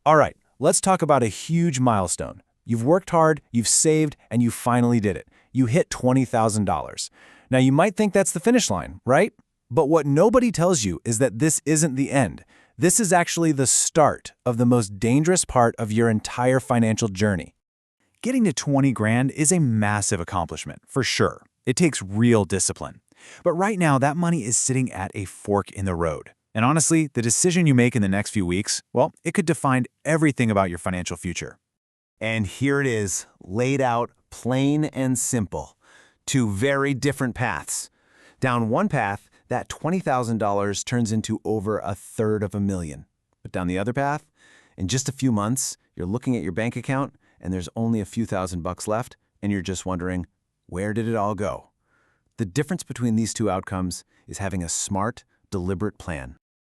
All right, let's talk about a huge milestone. You've worked hard, you've saved, and you finally did it. You hit $20,000. Now, you might think that's the finish line, right? But what nobody tells you is that this isn't the end. This is actually the start of the most dangerous part of your entire financial journey. Getting to 20 grand is a massive accomplishment, for sure. It takes real discipline. But right now, that money is sitting at a fork in the road. And honestly, the decision you make in the next few weeks, well, it could define everything about your financial future. And here it is, laid out plain and simple. Two very different paths. Down one path, that $20,000 turns into over $350,000. But down the other path, in just a few months, you're looking at your bank account and there's only a few $1,000s left, and you're just wondering, where did it all go? The difference between these two outcomes is having a smart, deliberate plan.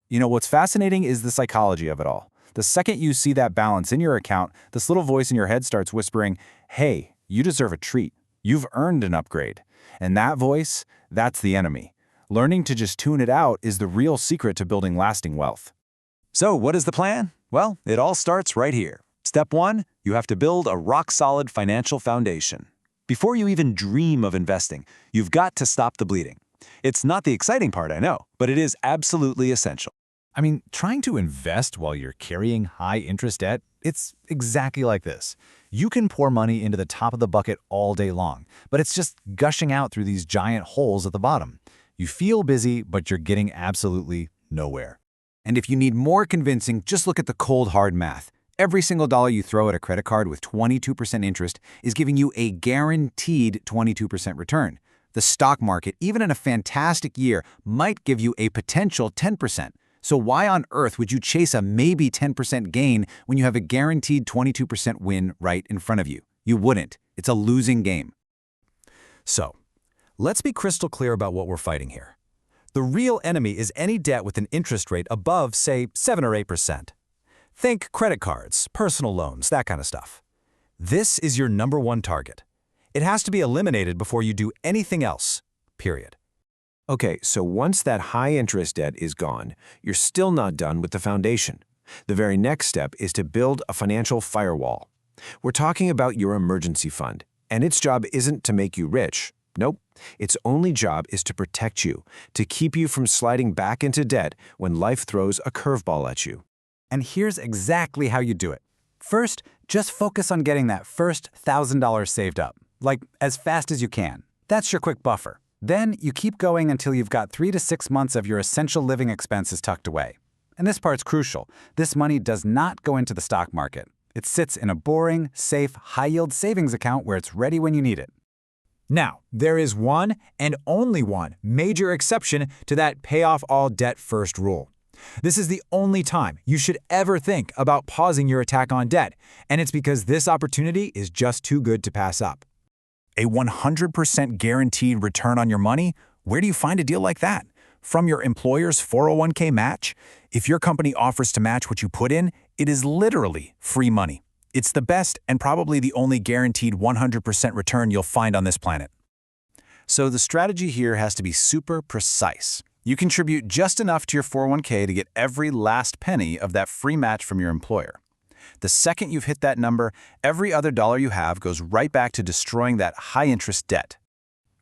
You know, what's fascinating is the psychology of it all. The second you see that balance in your account, this little voice in your head starts whispering, hey, you deserve a treat. You've earned an upgrade. And that voice, that's the enemy. Learning to just tune it out is the real secret to building lasting wealth. So what is the plan? Well, it all starts right here. Step 1, you have to build a rock-solid financial foundation. Before you even dream of investing, you've got to stop the bleeding. It's not the exciting part, I know, but it is absolutely essential. I mean, trying to invest while you're carrying high-interest debt, it's exactly like this. You can pour money into the top of the bucket all day long, but it's just gushing out through these giant holes at the bottom. You feel busy, but you're getting absolutely nowhere. And if you need more convincing, just look at the cold, hard math. Every single dollar you throw at a credit card with 22% interest is giving you a guaranteed 22% return. The stock market, even in a fantastic year, might give you a potential 10%. So why on earth would you chase a maybe 10% gain when you have a guaranteed 22% win right in front of you? You wouldn't. It's a losing game. So, let's be crystal clear about what we're fighting here. The real enemy is any debt with an interest rate above, say, 7 or 8%. Think credit cards, personal loans, that kind of stuff. This is your number one target. It has to be eliminated before you do anything else, period. Okay, so once that high-interest debt is gone, you're still not done with the foundation. The very next step is to build a financial firewall. We're talking about your emergency fund, and its job isn't to make you rich. Nope. Its only job is to protect you, to keep you from sliding back into debt when life throws a curveball at you. And here's exactly how you do it. First, just focus on getting that first $1,000 saved up, like as fast as you can. That's your quick buffer. Then you keep going until you've got 3 to 6 months of your essential living expenses tucked away. And this part's crucial. This money does not go into the stock market. It sits in a boring, safe, high-yield savings account where it's ready when you need it. Now, there is one and only one major exception to that pay off all debt first rule. This is the only time you should ever think about pausing your attack on debt, and it's because this opportunity is just too good to pass up. A 100% guaranteed return on your money? Where do you find a deal like that? From your employer's 401k match? If your company offers to match what you put in, it is literally free money. It's the best and probably the only guaranteed 100% return you'll find on this planet. So the strategy here has to be super precise. You contribute just enough to your 401k to get every last penny of that free match from your employer. The second you've hit that number, every other dollar you have goes right back to destroying that high-interest debt.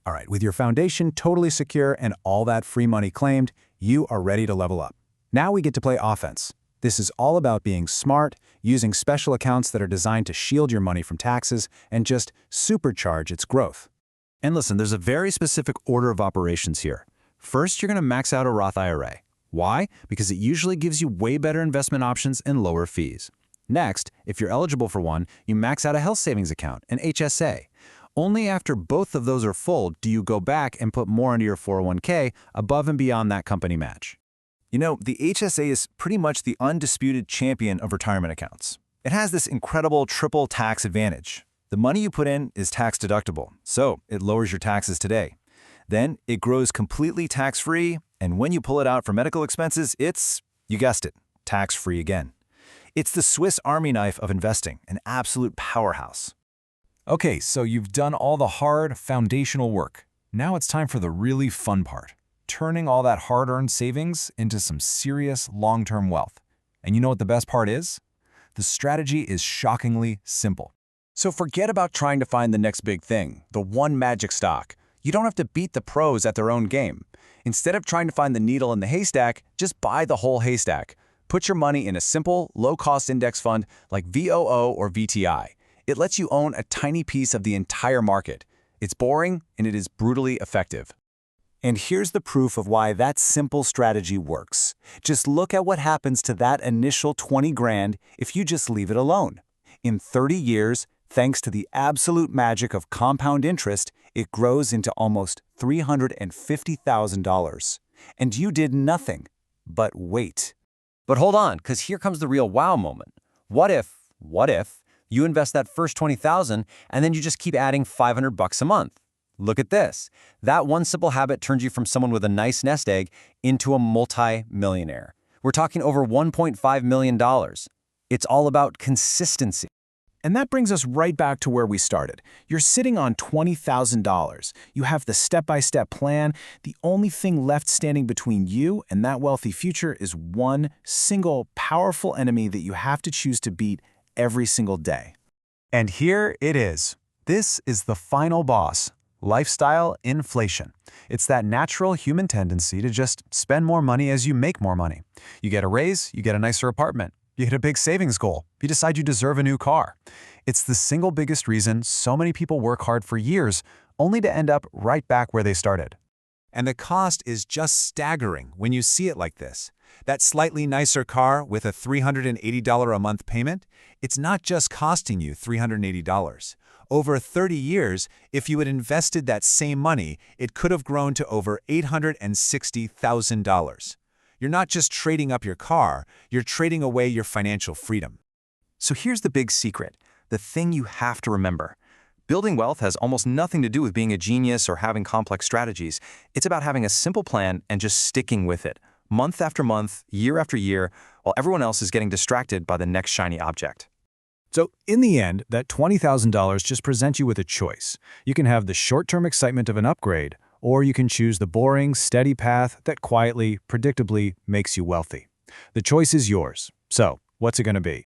All right, with your foundation totally secure and all that free money claimed, you are ready to level up. Now we get to play offense. This is all about being smart, using special accounts that are designed to shield your money from taxes and just supercharge its growth. And listen, there's a very specific order of operations here. First, you're going to max out a Roth IRA. Why? Because it usually gives you way better investment options and lower fees. Next, if you're eligible for one, you max out a health savings account, an HSA. Only after both of those are full do you go back and put more into your 401k above and beyond that company match. You know, the HSA is pretty much the undisputed champion of retirement accounts. It has this incredible triple tax advantage. The money you put in is tax deductible, so it lowers your taxes today. Then it grows completely tax-free, and when you pull it out for medical expenses, it's, you guessed it, tax-free again. It's the Swiss Army knife of investing, an absolute powerhouse. Okay, so you've done all the hard, foundational work. Now it's time for the really fun part, turning all that hard-earned savings into some serious long-term wealth. And you know what the best part is? The strategy is shockingly simple. So forget about trying to find the next big thing, the one magic stock. You don't have to beat the pros at their own game. Instead of trying to find the needle in the haystack, just buy the whole haystack. Put your money in a simple, low-cost index fund like VOO or VTI. It lets you own a tiny piece of the entire market. It's boring, and it is brutally effective. And here's the proof of why that simple strategy works. Just look at what happens to that initial 20 grand if you just leave it alone. In 30 years, thanks to the absolute magic of compound interest, it grows into almost $350,000. And you did nothing but wait. But hold on, because here comes the real wow moment. What if you invest that first $20,000 and then you just keep adding $500 a month? Look at this. That one simple habit turns you from someone with a nice nest egg into a multi-millionaire. We're talking over $1.5 million. It's all about consistency. And that brings us right back to where we started. You're sitting on $20,000. You have the step-by-step plan. The only thing left standing between you and that wealthy future is one single powerful enemy that you have to choose to beat every single day. And here it is. This is the final boss. Lifestyle inflation. It's that natural human tendency to just spend more money as you make more money. You get a raise, you get a nicer apartment. You hit a big savings goal. You decide you deserve a new car. It's the single biggest reason so many people work hard for years, only to end up right back where they started. And the cost is just staggering when you see it like this. That slightly nicer car with a $380 a month payment, it's not just costing you $380. Over 30 years, if you had invested that same money, it could have grown to over $860,000. You're not just trading up your car, you're trading away your financial freedom. So here's the big secret, the thing you have to remember. Building wealth has almost nothing to do with being a genius or having complex strategies. It's about having a simple plan and just sticking with it, month after month, year after year, while everyone else is getting distracted by the next shiny object. So in the end, that $20,000 just presents you with a choice. You can have the short-term excitement of an upgrade, or you can choose the boring, steady path that quietly, predictably makes you wealthy. The choice is yours. So, what's it going to be?